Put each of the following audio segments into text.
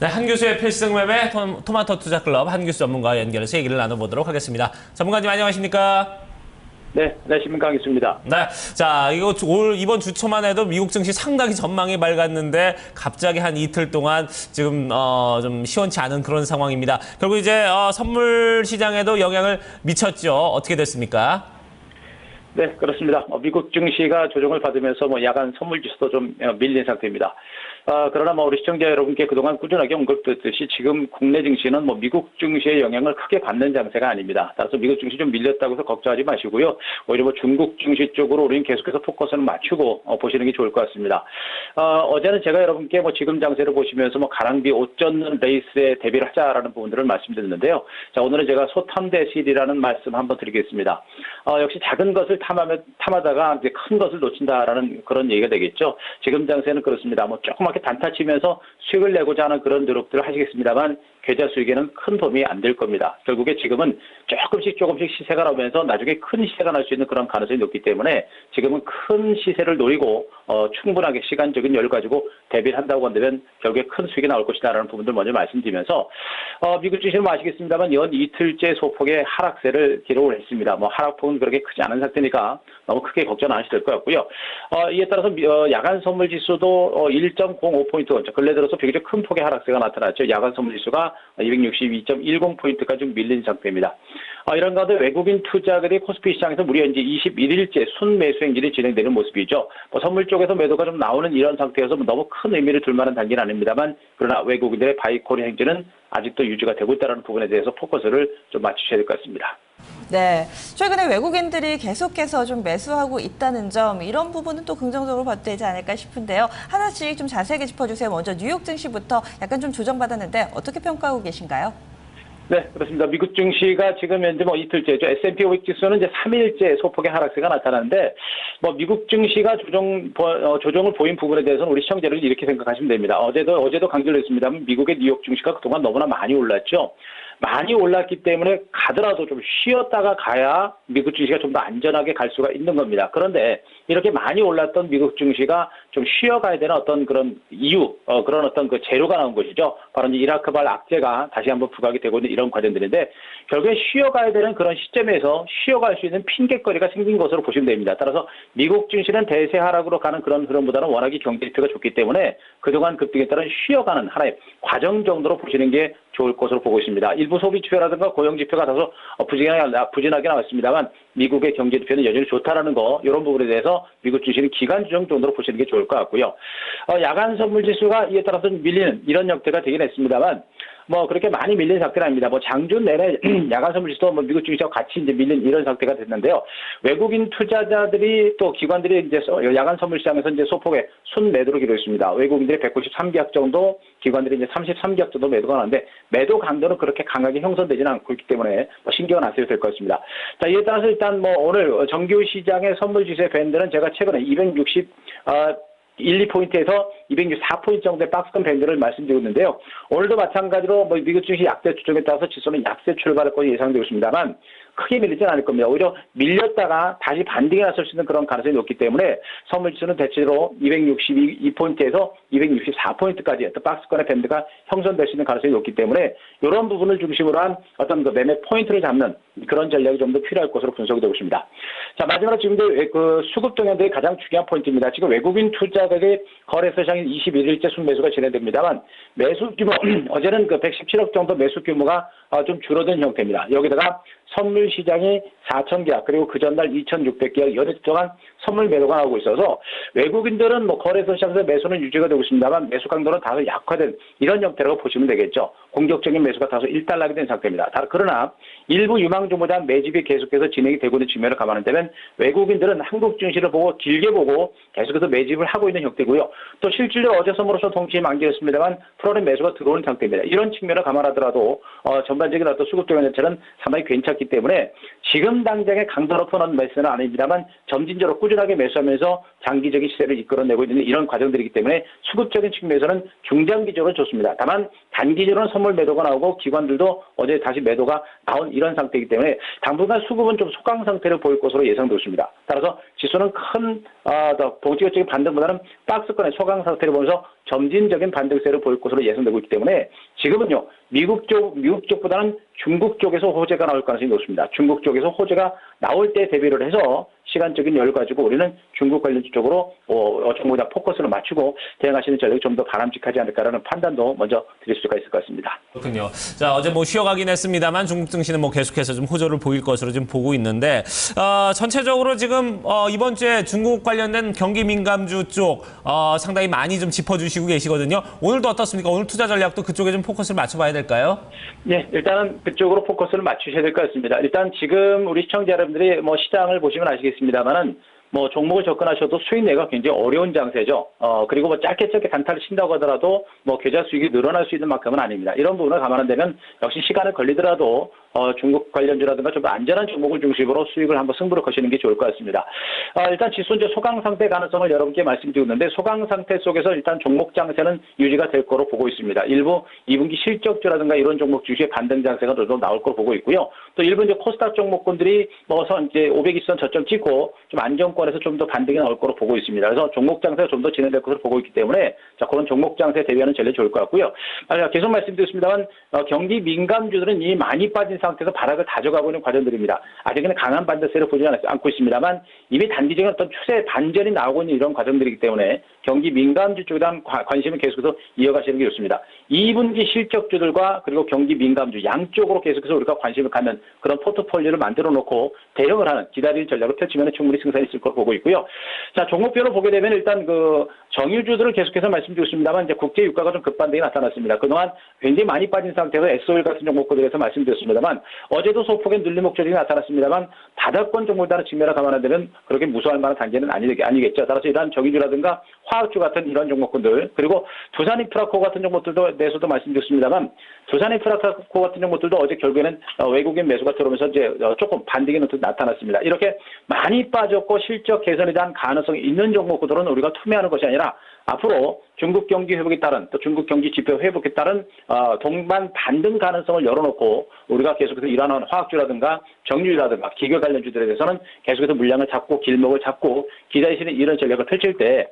네, 한 교수의 필승 매매 토마토 투자 클럽 한 교수 전문가와 연결해서 얘기를 나눠보도록 하겠습니다. 전문가님 안녕하십니까? 네, 안녕하십니까, 하겠습니다. 네, 자 이거 이번 주 초만 해도 미국 증시 상당히 전망이 밝았는데 갑자기 한 이틀 동안 지금 좀 시원치 않은 그런 상황입니다. 결국 이제 선물 시장에도 영향을 미쳤죠. 어떻게 됐습니까? 네, 그렇습니다. 미국 증시가 조정을 받으면서 야간 선물 지수도 좀 밀린 상태입니다. 그러나 우리 시청자 여러분께 그동안 꾸준하게 언급드렸듯이 지금 국내 증시는 미국 증시의 영향을 크게 받는 장세가 아닙니다. 따라서 미국 증시 좀 밀렸다고 해서 걱정하지 마시고요. 오히려 중국 증시 쪽으로 우리는 계속해서 포커스를 맞추고 보시는 게 좋을 것 같습니다. 어제는 제가 여러분께 지금 장세를 보시면서 가랑비 옷 젖는 레이스에 대비를 하자라는 부분들을 말씀드렸는데요. 자, 오늘은 제가 소탐대실이라는 말씀 한번 드리겠습니다. 역시 작은 것을 탐하다가 이제 큰 것을 놓친다라는 그런 얘기가 되겠죠. 지금 장세는 그렇습니다. 조그맣게 단타 치면서 수익을 내고자 하는 그런 노력들을 하시겠습니다만 계좌 수익에는 큰 도움이 안 될 겁니다. 결국에 지금은 조금씩 시세가 나오면서 나중에 큰 시세가 날 수 있는 그런 가능성이 높기 때문에 지금은 큰 시세를 노리고 충분하게 시간적인 여유를 가지고 대비를 한다고 한다면 결국에 큰 수익이 나올 것이다라는 부분들 먼저 말씀드리면서 미국 주식은 아시겠습니다만 연 이틀째 소폭의 하락세를 기록을 했습니다. 하락폭은 그렇게 크지 않은 상태니까 너무 크게 걱정 안 하셔도 될 것 같고요. 이에 따라서 야간 선물 지수도 1.05포인트 근래 들어서 비교적 큰 폭의 하락세가 나타났죠. 야간 선물 지수가 262.10포인트까지 밀린 상태입니다. 이런 가운데 외국인 투자들이 코스피 시장에서 무려 이제 21일째 순매수 행진이 진행되는 모습이죠. 선물 쪽에서 매도가 좀 나오는 이런 상태여서 너무 큰 의미를 둘 만한 단계는 아닙니다만 그러나 외국인들의 바이콜 행진은 아직도 유지가 되고 있다는 부분에 대해서 포커스를 좀 맞추셔야 될 것 같습니다. 네, 최근에 외국인들이 계속해서 좀 매수하고 있다는 점, 이런 부분은 또 긍정적으로 봐도 되지 않을까 싶은데요. 하나씩 좀 자세하게 짚어주세요. 먼저 뉴욕 증시부터 약간 좀 조정받았는데 어떻게 평가하고 계신가요? 네, 그렇습니다. 미국 증시가 지금 현재 이틀째죠. S&P 500 지수는 이제 3일째 소폭의 하락세가 나타나는데, 미국 증시가 조정을 보인 부분에 대해서는 우리 시청자들은 이렇게 생각하시면 됩니다. 어제도 강조를 했습니다만 미국의 뉴욕 증시가 그동안 너무나 많이 올랐죠. 많이 올랐기 때문에 가더라도 좀 쉬었다가 가야 미국 증시가 좀 더 안전하게 갈 수가 있는 겁니다. 그런데 이렇게 많이 올랐던 미국 증시가 좀 쉬어가야 되는 어떤 그런 이유, 그런 어떤 그 재료가 나온 것이죠. 바로 이제 이라크발 악재가 다시 한번 부각이 되고 있는 이런 과정들인데 결국에 쉬어가야 되는 그런 시점에서 쉬어갈 수 있는 핑계거리가 생긴 것으로 보시면 됩니다. 따라서 미국 증시는 대세 하락으로 가는 그런 흐름보다는 워낙에 경제 지표가 좋기 때문에 그동안 급등에 따른 쉬어가는 하나의 과정 정도로 보시는 게 좋을 것으로 보고 있습니다. 일부 소비 지표라든가 고용 지표가 다소 부진하게 나왔습니다만 미국의 경제 지표는 여전히 좋다라는 거 이런 부분에 대해서 미국 주식은 기간 조정 정도로 보시는 게 좋을 것 같고요. 야간 선물 지수가 이에 따라서 밀리는 이런 형태가 되긴 했습니다만 그렇게 많이 밀린 상태는 아닙니다. 장중 내내 야간 선물 지수도 미국 주식과 같이 이제 밀린 이런 상태가 됐는데요. 외국인 투자자들이 또 기관들이 이제 야간 선물 시장에서 이제 소폭의 순매도를 기록했습니다. 외국인들이 193계약 정도, 기관들이 이제 33계약 정도 매도가 나는데 매도 강도는 그렇게 강하게 형성되지는 않고 있기 때문에 신경은 안 쓰셔도 될 것 같습니다. 자, 이에 따라서 일단 오늘 정규 시장의 선물 지수의 밴드는 제가 최근에 2포인트에서 264포인트 정도의 박스권 밴드를 말씀드리고 있는데요. 오늘도 마찬가지로 미국 증시 약세 추정에 따라서 지수는 약세 출발할 것이 예상되고 있습니다만 크게 밀리지는 않을 겁니다. 오히려 밀렸다가 다시 반등이 났을 수 있는 그런 가능성이 높기 때문에 선물 지수는 대체로 262포인트에서 264포인트까지 어떤 박스권의 밴드가 형성될 수 있는 가능성이 높기 때문에 이런 부분을 중심으로 한 어떤 그 매매 포인트를 잡는 그런 전략이 좀 더 필요할 것으로 분석이 되고 있습니다. 자, 마지막으로 지금 수급 동향들이 가장 중요한 포인트입니다. 지금 외국인 투자들이 거래소 시장인 21일째 순매수가 진행됩니다만 매수 규모 어제는 117억 정도 매수 규모가 좀 줄어든 형태입니다. 여기다가 선물 시장이 4,000계약 그리고 그 전날 2,600계약 연일 동안 선물 매도가 나오고 있어서 외국인들은 거래소 시장에서 매수는 유지가 되고 있습니다만 매수 강도는 다소 약화된 이런 형태라고 보시면 되겠죠. 공격적인 매수가 다소 일단락이 된 상태입니다. 그러나 일부 유망주보다 매집이 계속해서 진행이 되고 있는 측면을 감안한다면 외국인들은 한국 증시를 보고 길게 보고 계속해서 매집을 하고 있는 형태고요. 또 실질적으로 어제 선물로서 동치에 만기였습니다만 프로는 매수가 들어오는 상태입니다. 이런 측면을 감안하더라도 전반 전반적인 어떤 수급 조건 자체는 상당히 괜찮기 때문에 지금 당장의 강도 높은 매수는 아닙니다만 점진적으로 꾸준하게 매수하면서 장기적인 시세를 이끌어내고 있는 이런 과정들이기 때문에 수급적인 측면에서는 중장기적으로 좋습니다. 다만 단기적으로는 선물 매도가 나오고 기관들도 어제 다시 매도가 나온 이런 상태이기 때문에 당분간 수급은 좀 소강 상태를 보일 것으로 예상되고 있습니다. 따라서 지수는 큰 동시적인 반등보다는 박스권의 소강 상태를 보면서 점진적인 반등세를 보일 것으로 예상되고 있기 때문에 지금은요 미국 쪽보다는 중국 쪽에서 호재가 나올 가능성이 높습니다. 중국 쪽에서 호재가 나올 때 대비를 해서 시간적인 여유 가지고 우리는 중국 관련 쪽으로 정보다 포커스를 맞추고 대응하시는 전략이 좀 더 바람직하지 않을까라는 판단도 먼저 드릴 수가 있을 것 같습니다. 그렇군요. 자, 어제 뭐 쉬어가긴 했습니다만 중국 증시는 뭐 계속해서 좀 호조를 보일 것으로 좀 보고 있는데 전체적으로 지금 이번 주에 중국 관련된 경기 민감주 쪽 상당히 많이 좀 짚어주시고 계시거든요. 오늘도 어떻습니까? 오늘 투자 전략도 그쪽에 좀 포커스를 맞춰봐야 될까요? 네, 일단은 그쪽으로 포커스를 맞추셔야 될 것 같습니다. 일단 지금 우리 시청자 여러분들이 뭐 시장을 보시면 아시겠습니다만은 뭐 종목을 접근하셔도 수익 내가 굉장히 어려운 장세죠. 그리고 뭐 짧게 단타를 친다고 하더라도 뭐 계좌 수익이 늘어날 수 있는 만큼은 아닙니다. 이런 부분을 감안한다면 역시 시간을 걸리더라도 중국 관련주라든가 좀 안전한 종목을 중심으로 수익을 한번 승부를 거시는 게 좋을 것 같습니다. 일단 지수 이제 소강 상태 가능성을 여러분께 말씀드렸는데 소강 상태 속에서 일단 종목 장세는 유지가 될 거로 보고 있습니다. 일부 2분기 실적주라든가 이런 종목 주식의 반등 장세가 더 나올 거로 보고 있고요. 또 일부 이제 코스닥 종목군들이 이제 520선 저점 찍고 좀 안정권에서 좀 더 반등이 나올 거로 보고 있습니다. 그래서 종목 장세가 좀 더 진행될 것으로 보고 있기 때문에 자 그런 종목 장세 대비하는 전략이 좋을 것 같고요. 계속 말씀드렸습니다만 경기 민감주들은 이미 많이 빠진 상태에서 바닥을 다져가고 있는 과정들입니다. 아직은 강한 반등세를 보지 않고 있습니다만 이미 단기적인 어떤 추세 반전이 나오고 있는 이런 과정들이기 때문에 경기 민감주 쪽에 대한 관심을 계속해서 이어가시는 게 좋습니다. 2분기 실적주들과 그리고 경기 민감주 양쪽으로 계속해서 우리가 관심을 갖는 그런 포트폴리오를 만들어 놓고 대응을 하는 기다릴 전략을 펼치면 충분히 승산이 있을 거로 보고 있고요. 자, 종목별로 보게 되면 일단 그 정유주들을 계속해서 말씀드렸습니다만 이제 국제 유가가 좀 급반등이 나타났습니다. 그동안 굉장히 많이 빠진 상태에서 SO일 같은 종목들에서 말씀드렸습니다만 어제도 소폭의 눌림 목적이 나타났습니다만 바닥권 종목들의 측면을 감안하면 그렇게 무서워할 만한 단계는 아니겠죠. 따라서 이러한 정유주라든가 화학주 같은 이런 종목군들 그리고 두산인프라코 같은 종목들도 내에서도 말씀드렸습니다만 두산인프라코 같은 종목들도 어제 결국에는 외국인 매수가 들어오면서 이제 조금 반등이 나타났습니다. 이렇게 많이 빠졌고 실적 개선에 대한 가능성이 있는 종목들은 우리가 투매하는 것이 아니라 앞으로 중국 경기 회복에 따른 또 중국 경기 지표 회복에 따른 동반 반등 가능성을 열어놓고 우리가 계속해서 일하는 화학주라든가 정유라든가 기계 관련주들에 대해서는 계속해서 물량을 잡고 길목을 잡고 기다리시는 이런 전략을 펼칠 때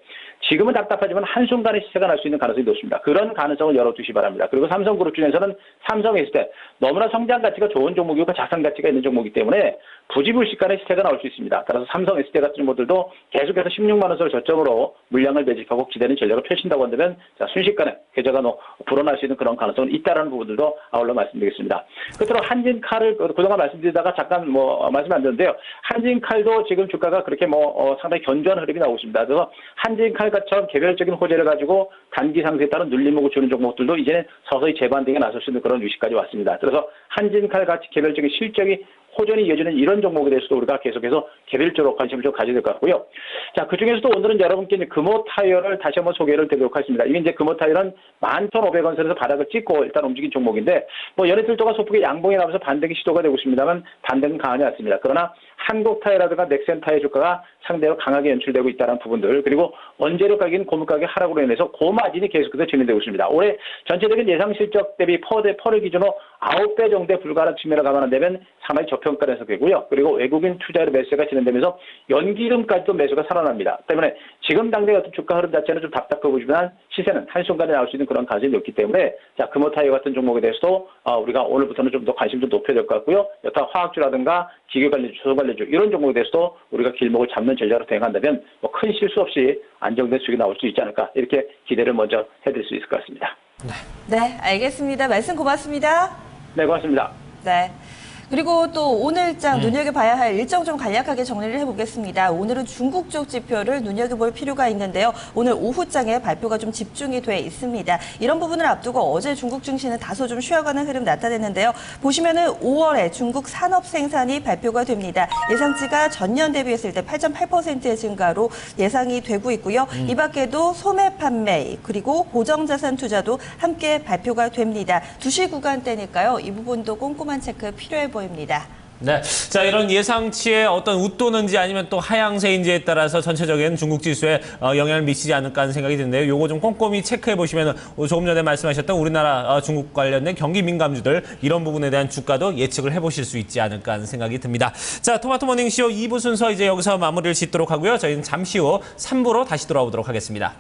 지금은 답답하지만 한순간에 시세가 날 수 있는 가능성이 높습니다. 그런 가능성을 열어두시기 바랍니다. 그리고 삼성그룹 중에서는 삼성에 있을 때 너무나 성장 가치가 좋은 종목이고 자산 가치가 있는 종목이기 때문에 부지불식간에 시세가 나올 수 있습니다. 따라서 삼성 ST 같은 종목들도 계속해서 16만 원 선을 저점으로 물량을 매집하고 기다리는 전략을 펼친다고 한다면 순식간에 계좌가 불어날 수 있는 그런 가능성은 있다라는 부분들도 아울러 말씀드리겠습니다. 끝으로 한진칼을 그동안 말씀드리다가 잠깐 말씀 안 드렸는데요. 한진칼도 지금 주가가 그렇게 상당히 견조한 흐름이 나오고 있습니다. 그래서 한진칼처럼 개별적인 호재를 가지고 단기 상승에 따른 눌림목을 주는 종목들도 이제는 서서히 재반등에 나설 수 있는 그런 위치까지 왔습니다. 그래서 한진칼 같이 개별적인 실적이 호전이 이어지는 이런 종목에 대해서도 우리가 계속해서 개별적으로 관심을 좀 가져야 될 것 같고요. 자, 그 중에서도 오늘은 여러분께 이제 금호타이어를 다시 한번 소개를 드리도록 하겠습니다. 이게 이제 금호타이어는 11,500원 선에서 바닥을 찍고 일단 움직인 종목인데, 연이틀 동안 소폭의 양봉이 나면서 반등이 시도가 되고 있습니다만 반등은 강하지 않습니다. 그러나 한국타이어라든가 넥센타이어 주가가 상대로 강하게 연출되고 있다는 부분들, 그리고 원재료 가격인 고물 가격 하락으로 인해서 고마진이 계속해서 진행되고 있습니다. 올해 전체적인 예상 실적 대비 퍼를 기준으로 9배 정도에 불과한 측면을 감안한다면 상당히 저평가된 상태고요. 그리고 외국인 투자의 매수가 진행되면서 연기금까지도 매수가 살아납니다. 때문에 지금 당대 같은 주가 흐름 자체는 좀 답답해 보이지만 시세는 한순간에 나올 수 있는 그런 가능성이 높기 때문에 자, 금호타이어 같은 종목에 대해서도 우리가 오늘부터는 좀 더 관심 좀 높여야 될 것 같고요. 여타 화학주라든가 기계관리주, 소관리주 이런 종목에 대해서도 우리가 길목을 잡는 전략으로 대응한다면 큰 실수 없이 안정된 수익이 나올 수 있지 않을까 이렇게 기대를 먼저 해드릴 수 있을 것 같습니다. 네, 알겠습니다. 말씀 고맙습니다. 네, 고맙습니다. 네. 그리고 또 오늘장 눈여겨봐야 할 일정 좀 간략하게 정리를 해보겠습니다. 오늘은 중국 쪽 지표를 눈여겨볼 필요가 있는데요. 오늘 오후장에 발표가 좀 집중이 돼 있습니다. 이런 부분을 앞두고 어제 중국 증시는 다소 좀 쉬어가는 흐름 나타냈는데요. 보시면은 5월에 중국 산업 생산이 발표가 됩니다. 예상치가 전년 대비했을 때 8.8%의 증가로 예상이 되고 있고요. 이 밖에도 소매 판매 그리고 고정자산 투자도 함께 발표가 됩니다. 2시 구간대니까요. 이 부분도 꼼꼼한 체크 필요해 보입니다. 네. 자, 이런 예상치에 어떤 웃도는지 아니면 또 하향세인지에 따라서 전체적인 중국 지수에 영향을 미치지 않을까 하는 생각이 드는데요. 요거 좀 꼼꼼히 체크해 보시면 조금 전에 말씀하셨던 우리나라 중국 관련된 경기 민감주들 이런 부분에 대한 주가도 예측을 해보실 수 있지 않을까 하는 생각이 듭니다. 자, 토마토 모닝쇼 2부 순서 이제 여기서 마무리를 짓도록 하고요. 저희는 잠시 후 3부로 다시 돌아오도록 하겠습니다.